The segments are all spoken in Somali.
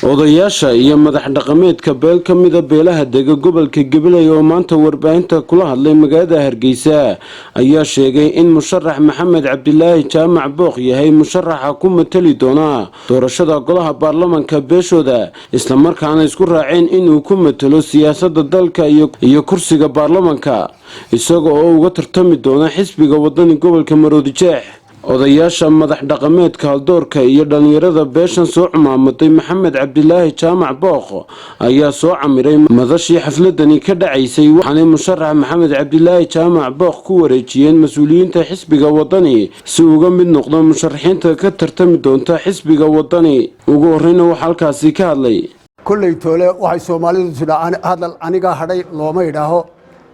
odayaasha iyo madax dhaqameedka beel ka mid ah beelaha dega gobolka Gabiley oo maanta warbaahinta kula hadlay magaalada Hargeysa ayaa sheegay in musharax Maxamed Cabdilaahi Jaamac Booq yahay musharaxa ku matali doona doorashada golaha baarlamaanka beeshooda isla markaana isku raaceen inuu ku matalo siyaasadda dalka iyo kursiga baarlamaanka isagoo oo uga tartami doona xisbiga wadani gobolka Maroodijeex odayaasha madax dhaqameedka haldoorka iyo dhalinyarada beeshan soo cumaamatay Maxamed Cabdilaahi Jaamac Booq ayaa soo camiray madashii xafladani ka dhacaysay waxaana musharax Maxamed Cabdilaahi Jaamac Booq ku wareejiyeen mas'uuliyiinta xisbiga wadani si uga mid noqdo musharaxiinta ka tartami doonta xisbiga wadani ugu horreeyna waxa halkaasi ka hadlay kullay toole waxay Soomaalidu sidaan hadal aniga hadhay looma idhaaho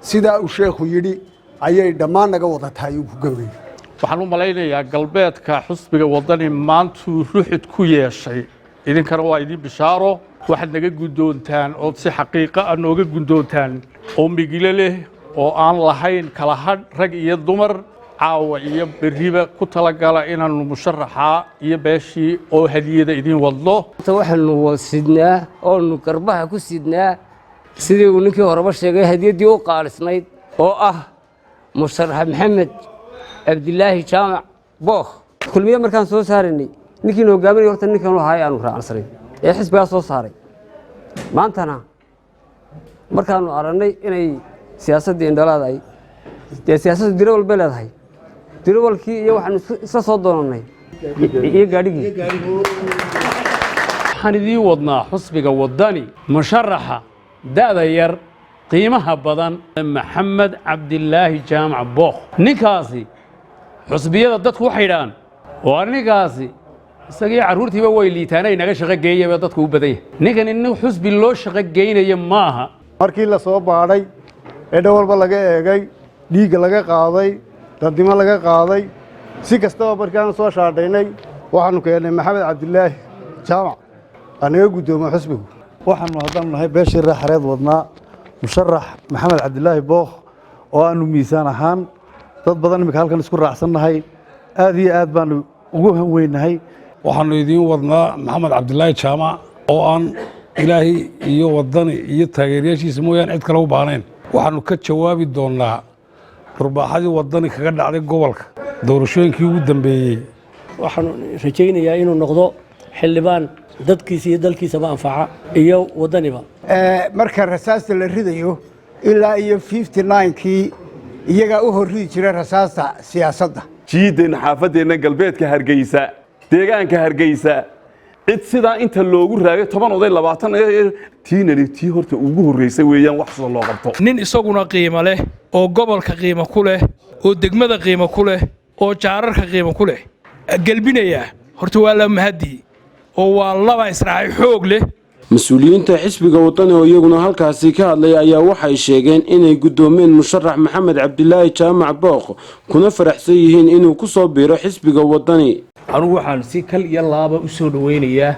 sida uu sheekhu yiri ayay dhammaan naga wada tahay ugu gabay waxaan u malaynayaa galbeedka xisbiga wadani maantuu ruuxid ku yeeshay idinkana waa idin bishaaro waxaad naga guddoontaan oo si xaqiiqo ah nooga guddoontaan oo migile leh oo aan lahayn kala hadh rag iyo dumar caawa iyo beriba ku talagala inaanu musharaxa iyo beeshii oo hadiyada idin wadlo waxaanu sidnaa oo garbaha ku sidnaa sidii uu ninkii horeba sheegay hadiyadii u qaalisnayd oo ah musharax Maxamed Cabdilaahi Jaamac Booq kulmiye markaan soo saaranay ninkii noo gaaminay horta ninkan uu haay aanu raacsanay ee xisbiga soo saaray maantana markaan aragnay inay siyaasadda indhalaad ay siyaasadda dirawal beleedahay dirawalkii iyo waxaan isla soo doonanay iyo gaadhigii waxaan idin wadnaa xisbiga wadani musharaxa da'da yar qiimaha badan Maxamed Cabdilaahi Jaamac Booq ninkaasi xusbiyada dadku waxay yiraahdaan oo anigaasi isagii caruurtiiba way liitaanay naga shaqo geeyay dadku u badan yahay ninkan in xusbi loo shaqo geynayo maaha markii la soo baaray ee dhawalba laga eegay dhiiga laga qaaday dadnimo laga qaaday si kastaba markaan soo shaadhaynay waxaanu keenay Maxamed Cabdilaahi Jaamac anaga gudoomo xusbigu waxaanu hadan nahay beeshii raaxareed wadnaa musharax Maxamed Cabdilaahi Booq oo aanu miisaan ahaan dad badan imika halkan isku raacsanahay aad iyo aad baan ugu weynahay waxaanu idin wadnaa Maxamed Cabdilaahi Jaamac oo aan ilaahi iyo wadani iyo taageerayaashiisa mooyaan cid kale u baahnayn waxaanu ka jawaabi doonaa warbaaxadii wadani kaga dhacday gobolka doorashooyinkii ugu dambeeyay waxaanu rajaynayaa inuu noqdo xildhibaan dadkiisa iyo dalkiisaba anfaca iyo wadaniba marka rasaasta la ridayo ilaa iyo 59kii iyaga u horridi jiray rasaasta siyaasadda jiidan xaafadeena galbeedka Hargeysa deegaanka Hargeysa cid sida inta loogu raagay 10 oday 20 tii horta ugu horeysay weeyaan wax soo loo qabto nin isaguna qiimo leh oo gobolka qiimo ku leh oo degmada qiimo ku leh oo jaararka qiimo ku leh galbinaya horta waa la mahadi oo waa laba israaci xoog leh mas'uuliyiinta xisbiga wadani oo iyaguna halkaasi ka hadlay ayaa waxay sheegeen inay gudoomeen musharax Maxamed Cabdilaahi Jaamac Booq kuna faraxsan yihiin inuu ku soo biiro xisbiga wadani anigu waxaan si kal iyo laaba u soo dhaweynayaa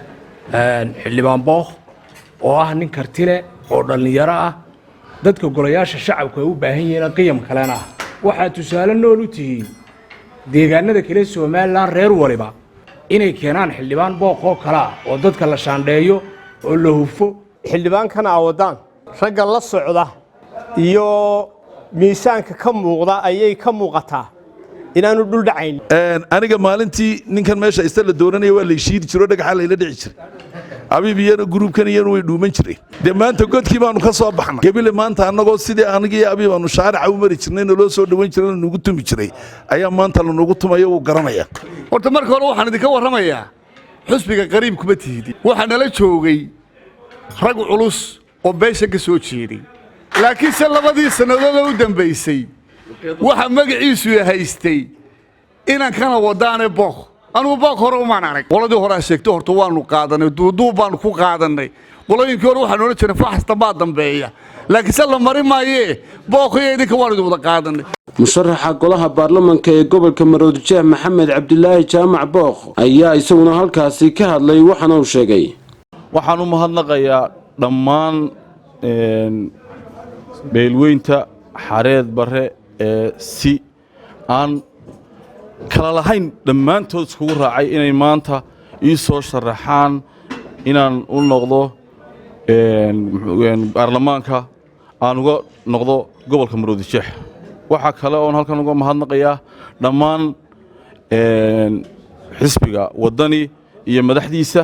xildhibaan Booq oo ah nin karti leh oo dhalinyaro ah dadka golayaasha shacabku ay u baahan yihiin qiyam kalena waxa tusaale nool u tihiin deegaanada kale Soomaaliland reer waliba inay keenaan xildhibaan Booq oo kala oo dadka la shaandheeyo oo la hufo xildhibaankana awadaan ragga la socda iyo miisaanka ka muuqda ayay ka muuqataa inaanu dhul dhacayn aniga maalintii ninkan meesha isla dooranaya waa la shiidi jiro dhagaxa la dhici jiray abibiyana groupkan iyana way dhuuman jireen de maanta godkii baanu ka soo baxnay Gabiley maanta anagoo sidii anigii abibaanu shaarica u mari jirnay loo soo dhawan jiray nagu tumi jiray ayaa maanta la nagu tumayo uu garanaya horta marka hore waxaan idinka warramayaa xusbiga qariib kuma tiidi waxa nala joogay rag culus oo beesha ka soo jeeday laakiin se labadii sanadood u dambeysay waxa magaciisu haystay inaan kana wadaane Booq anu Booq hore uma arag qoladii hore sheegtay horta waanu qaadanay duuduub baan ku qaadanay qolooyinkii hore waxaan oran jiray faxasta baa dambeeya laakiin se la mari maayee Booq iyo idinka waan wada qaadanay musharaxa golaha baarlamaanka ee gobolka Maroodijeex Maxamed Cabdilaahi Jaamac Booq ayaa isaguna halkaasi ka hadlay waxana uu sheegay waxaan u mahadnaqayaa dhammaan beelweynta xareed bare si aan kala lahayn dhammaantood iskugu raacay inay maanta ii soo sharaxaan inaan u noqdo baarlamaanka aan uga noqdo gobolka Maroodijeex waxa kale oo halkan uga mahadnaqayaa dhammaan xisbiga wadani iyo madaxdiisa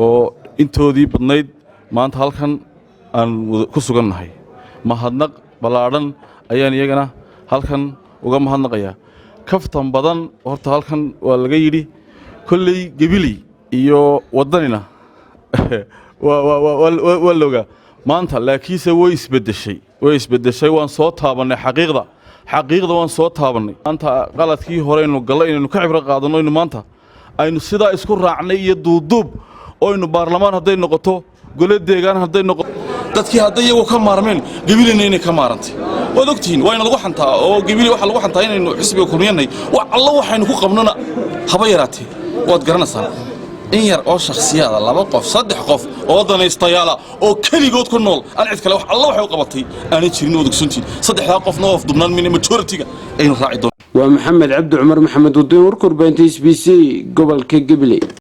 oo intoodii badnayd maanta halkan aan ku sugannahay mahadnaq ballaaran ayaan iyagana halkan uga mahadnaqayaa kaftan badan horta halkan waa laga yidhi kolley Gabiley iyo wadanina waa looga maanta laakiinse way isbedeshay waan soo taabanay xaqiiqda waan soo taabanay maanta qaladkii hore inuu galay inaynu ka cibro qaadano inuu maanta aynu sidaa isku raacnay iyo duuduub oo aynu baarlamaan hadday noqoto gole deegaan hadday noqoto dadkii hadday iyagu ka maarmeen Gabileyna inay ka maarantay waad ogtihiin waa in lagu xantaa oo Gabiley waxa lagu xantaa inaynu xisbiga kulmiyanay wax alla waxaynu ku qabnana haba yaraatee waad garanaysaa in yar oo shakhsiyaada 2 qof 3 qof oo danaystayaala oo kaligood ku nool aan cid kale wax alla waxay u qabatay aan jirin wada ogsoontiin 3 qofna oo dubnaan min majority-ga aynu raaci doonaa waa maxamed cabdi cumar maxamed wadin warkurbeynta SBC gobolka Gabiley